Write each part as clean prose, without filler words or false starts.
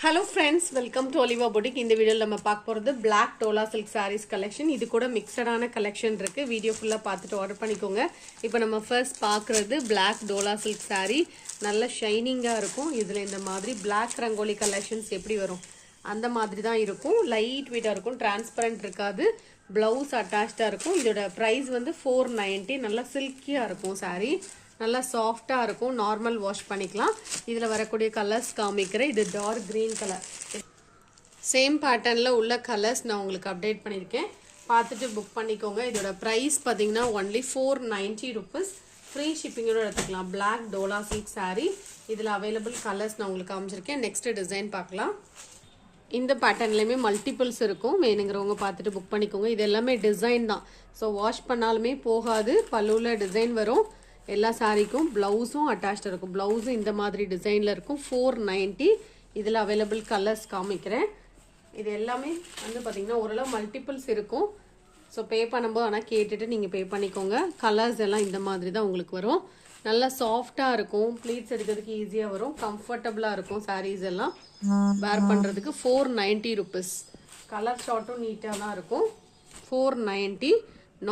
Hello friends, welcome to Oliva Boutique. இந்த வீடியோல நம்ம பார்க்க போறது Black Dola Silk Sarees collection. இது கூட மிக்ஸ்டான collection இருக்கு. வீடியோ ஃபுல்லா பார்த்துட்டு ஆர்டர் பண்ணிக்கோங்க. இப்போ நம்ம ஃபர்ஸ்ட் பார்க்கிறது Black Dola Silk Saree. நல்ல ஷைனிங்கா இருக்கும். இதுல இந்த மாதிரி Black ரங்கோலி collections எப்படி வரும் அந்த மாதிரி தான் இருக்கும். லைட் வெயிட்டா இருக்கும். டிரான்ஸ்பரண்ட் இருக்காது. Blouse attached இருக்கும். இதோட price வந்து 490. நல்ல சில்கியா இருக்கும் saree. நல்லா சாஃப்ட்டா இருக்கும். நார்மல் வாஷ் பண்ணிக்கலாம். இதுல வரக்கூடிய கலர்ஸ் காமிக்கிறேன். இது டார்க் green கலர். சேம் பேட்டர்ன்ல உள்ள கலர்ஸ் நான் உங்களுக்கு அப்டேட் பண்ணிருக்கேன். பார்த்துட்டு புக் பண்ணிக்கோங்க. இதோட பிரைஸ் பாத்தீங்கன்னா only 490 rupees. ஃப்ரீ ஷிப்பிங்கோட எடுத்துக்கலாம். Black Dola Silk saree. இதுல அவைலபிள் கலர்ஸ் நான் உங்களுக்கு காமிச்சிருக்கேன். நெக்ஸ்ட் டிசைன் பார்க்கலாம். இந்த பேட்டர்ன்லயுமே மல்டிபிள்ஸ் இருக்கும். வேணுங்கிறவங்க பார்த்துட்டு புக் பண்ணிக்கோங்க. இது எல்லாமே டிசைன் தான். ஸோ வாஷ் பண்ணாலுமே போகாது. பல்லுல டிசைன் வரும். எல்லா சாரிக்கும் பிளவுஸும் அட்டாச்ட் இருக்கும். பிளவுஸும் இந்த மாதிரி டிசைன்ல இருக்கும். 490. இதுல அவைலபிள் கலர்ஸ் காமிக்கிறேன். இது எல்லாமே வந்து பாத்தீங்கன்னா ஓரளவு மல்டிபிள்ஸ் இருக்கும். ஸோ பே பண்ணும்போது ஆனால் கேட்டுட்டு நீங்க பே பண்ணிக்கோங்க. கலர்ஸ் எல்லாம் இந்த மாதிரி தான் உங்களுக்கு வரும். நல்லா சாஃப்டா இருக்கும். ப்ளீட்ஸ் எடுக்கிறதுக்கு ஈஸியா வரும். கம்ஃபர்டபுளா இருக்கும். சாரீஸ் எல்லாம் வேர் பண்றதுக்கு 490 rupees. கலர் ஷார்ட்டும் நீட்டா தான் இருக்கும். 490.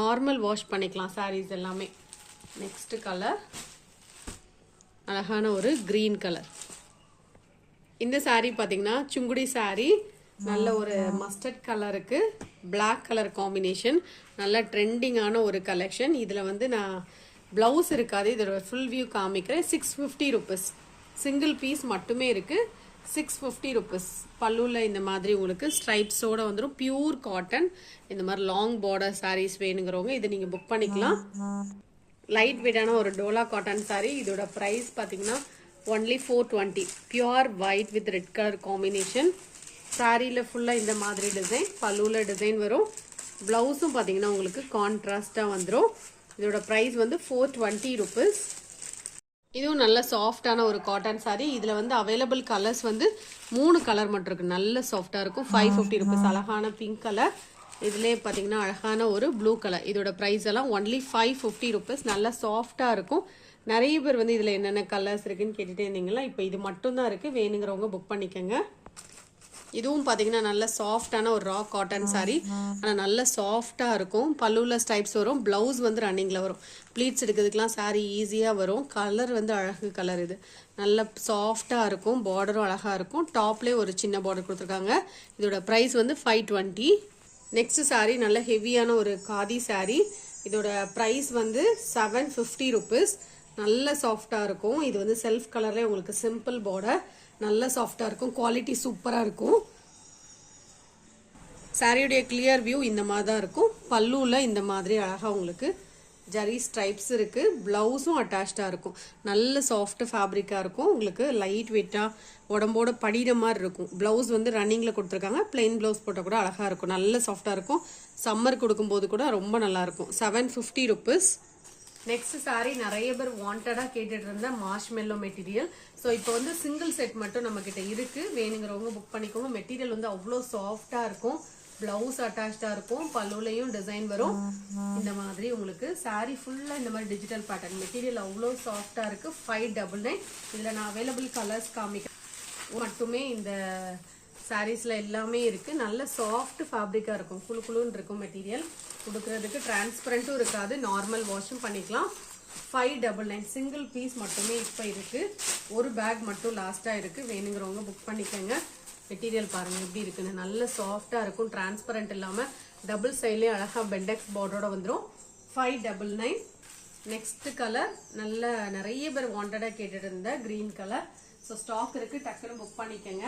நார்மல் வாஷ் பண்ணிக்கலாம் சாரீஸ் எல்லாமே. நெக்ஸ்ட் கலர் அழகான ஒரு கிரீன் கலர். இந்த saree பாத்தீங்கன்னா சுங்குடி saree. நல்ல ஒரு மஸ்டர்ட் கலருக்கு Black கலர் காம்பினேஷன். நல்ல ட்ரெண்டிங்கான ஒரு கலெக்ஷன். இதுல வந்து நான் பிளவுஸ் இருக்காது. இதோட ஃபுல் வியூ காமிக்கிறேன். 650 rupees. சிங்கிள் பீஸ் மட்டுமே இருக்கு. 650 rupees. பல்லுல இந்த மாதிரி உங்களுக்கு ஸ்ட்ரைப்ஸோட வந்துடும். Pure cotton. இந்த மாதிரி லாங் பார்டர் சாரீஸ் வேணுங்கிறவங்க இதை நீங்க புக் பண்ணிக்கலாம். லைட் வெயிட்டான ஒரு டோலா காட்டன் சாரி. இதோட பிரைஸ் பாத்தீங்கன்னா only 420. Pure white with red colour combination. சாரியில ஃபுல்லா இந்த மாதிரி டிசைன். பல்லுல டிசைன் வரும். பிளவுஸும் பாத்தீங்கன்னா உங்களுக்கு கான்ட்ராஸ்டா வந்துடும். இதோட பிரைஸ் வந்து 420 rupees. இதுவும் நல்ல சாஃப்டான ஒரு காட்டன் சாரி. இதுல வந்து அவைலபிள் கலர்ஸ் வந்து 3 கலர் மட்டும் இருக்கு. நல்ல சாஃப்டா இருக்கும். 550 rupees. அழகான பிங்க் கலர். இதுலயே பாத்தீங்கன்னா அழகான ஒரு ப்ளூ கலர். இதோட பிரைஸ் எல்லாம் only 550 rupees. நல்லா சாஃப்டா இருக்கும். நிறைய பேர் வந்து இதுல என்னென்ன கலர்ஸ் இருக்குன்னு கேட்டுட்டே இருந்தீங்களா? இப்போ இது மட்டும் தான் இருக்கு. வேணுங்கிறவங்க புக் பண்ணிக்கோங்க. இதுவும் பாத்தீங்கன்னா நல்ல சாஃப்டான ஒரு ரா காட்டன் சாரி. ஆனா நல்ல சாஃப்டா இருக்கும். பல்லுல ஸ்டைப்ஸ் வரும். பிளவுஸ் வந்து ரன்னிங்ல வரும். ப்ளீட்ஸ் எடுக்கிறதுக்குலாம் சாரி ஈஸியா வரும். கலர் வந்து அழகு கலர். இது நல்ல சாஃப்டா இருக்கும். பார்டரும் அழகா இருக்கும். டாப்லயே ஒரு சின்ன பார்டர் கொடுத்துருக்காங்க. இதோட பிரைஸ் வந்து 520. நெக்ஸ்ட் சாரி நல்ல ஹெவியான ஒரு காதி சாரி. இதோட பிரைஸ் வந்து 750 rupees. நல்ல சாஃப்டா இருக்கும். இது வந்து செல்ஃப் கலர்ல உங்களுக்கு சிம்பிள் பார்டர். நல்ல சாஃப்டா இருக்கும். குவாலிட்டி சூப்பரா இருக்கும். சாரியுடைய கிளியர் வியூ இந்த மாதிரி தான் இருக்கும். பல்லுல இந்த மாதிரி அழகா உங்களுக்கு ஜரி ஸ்ட்ரைப்ஸ் இருக்கு. பிளவுஸும் அட்டாச்சா இருக்கும். நல்ல சாஃப்ட் ஃபேப்ரிக்கா இருக்கும். உங்களுக்கு லைட் வெயிட்டா உடம்போட படிகிற மாதிரி இருக்கும். பிளவுஸ் வந்து ரன்னிங்ல கொடுத்துருக்காங்க. பிளெயின் பிளவுஸ் போட்டா கூட அழகா இருக்கும். நல்ல சாஃப்டா இருக்கும். சம்மர் கொடுக்கும் போது கூட ரொம்ப நல்லா இருக்கும். 750 rupees. நெக்ஸ்ட் சாரி நிறைய பேர் வாண்டடா கேட்டுட்டு இருந்த மார்ஷ்மெல்லோ மெட்டீரியல். ஸோ இப்போ வந்து சிங்கிள் செட் மட்டும் நம்ம கிட்ட இருக்கு. வேணுங்கிறவங்க புக் பண்ணிக்கோங்க. மெட்டீரியல் வந்து அவ்வளோ சாஃப்டா இருக்கும். பிளவுஸ் அட்டாச்சா இருக்கும். பல்லுலையும் டிசைன் வரும். இந்த மாதிரி உங்களுக்கு சாரி ஃபுல்லா இந்த மாதிரி டிஜிட்டல் பேட்டர்ன். மெட்டீரியல் அவ்வளோ சாஃப்டா இருக்கு. 599. இதுல நான் அவைலபிள் கலர்ஸ் காமிக்கிறேன். மட்டுமே இந்த சாரீஸ்ல எல்லாமே இருக்கு. நல்ல சாஃப்ட் ஃபேப்ரிக்கா இருக்கும். குளு குளுன்னு இருக்கும். மெட்டீரியல் கொடுக்கறதுக்கு டிரான்ஸ்பரண்ட்டும் இருக்காது. நார்மல் வாஷும் பண்ணிக்கலாம். 599. சிங்கிள் பீஸ் மட்டுமே இப்ப இருக்கு. ஒரு பேக் மட்டும் லாஸ்டா இருக்கு. வேணுங்கிறவங்க புக் பண்ணிக்கோங்க. மெட்டீரியல் பாருங்க எப்படி இருக்குன்னு. நல்ல சாஃப்டா இருக்கும். டிரான்ஸ்பரண்ட் இல்லாம டபுள் சைட்லயே அழகா பெண்டெக்ஸ் பார்டரோட வந்துடும். 599. நெக்ஸ்ட் கலர் நல்ல நிறைய பேர் வாண்டடா கேட்டுட்டு இருந்த கிரீன் கலர். ஸோ ஸ்டாக் இருக்கு. டக்குன்னு புக் பண்ணிக்கோங்க.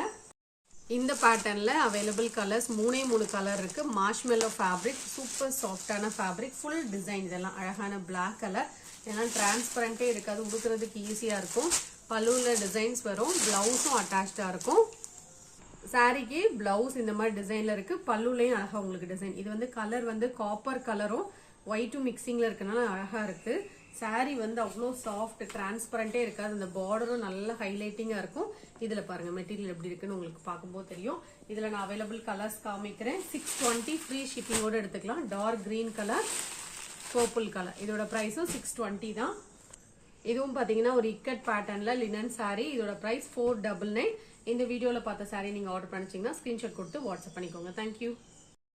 இந்த பேட்டர்ன்ல அவைலபிள் கலர்ஸ் 3 கலர் இருக்கு. Marshmallow fabric. சூப்பர் சாஃப்டான ஃபேப்ரிக். Full design. இதெல்லாம் அழகான Black கலர். இதெல்லாம் டிரான்ஸ்பரண்டே இருக்காது. உடுக்கிறதுக்கு ஈஸியா இருக்கும். பல்லுல டிசைன்ஸ் வரும். பிளவுஸும் அட்டாச்சா இருக்கும். சாரிக்கு பிளவுஸ் இந்த மாதிரி டிசைன்ல இருக்கு. பல்லுலயும் அழகா உங்களுக்கு டிசைன். இது வந்து கலர் வந்து காப்பர் கலரும் ஒயிட்டும் மிக்சிங்ல இருக்கனால அழகா இருக்கு. சாரி வந்து அவ்வளோ சாஃப்ட். டிரான்ஸ்பரண்டே இருக்காது. அந்த பார்டரும் நல்ல ஹைலைட்டிங்கா இருக்கும். இதுல பாருங்க மெட்டீரியல் எப்படி இருக்குன்னு உங்களுக்கு பார்க்கும்போது தெரியும். இதுல நான் அவைலபிள் கலர்ஸ் காமிக்கிறேன். 620. ஃப்ரீ ஷிப்பிங்கோட எடுத்துக்கலாம். Dark green colour, purple colour. இதோட பிரைஸும் 620 தான். இதுவும் பாத்தீங்கன்னா ஒரு இக்கட் பேட்டர்ன்ல லினன் saree. இதோட பிரைஸ் 499. இந்த வீடியோல பார்த்த saree நீங்க ஆர்டர் பண்ணிச்சீங்கன்னா ஸ்கிரீன்ஷாட் கொடுத்து வாட்ஸ்அப் பண்ணிக்கோங்க. தேங்க்யூ.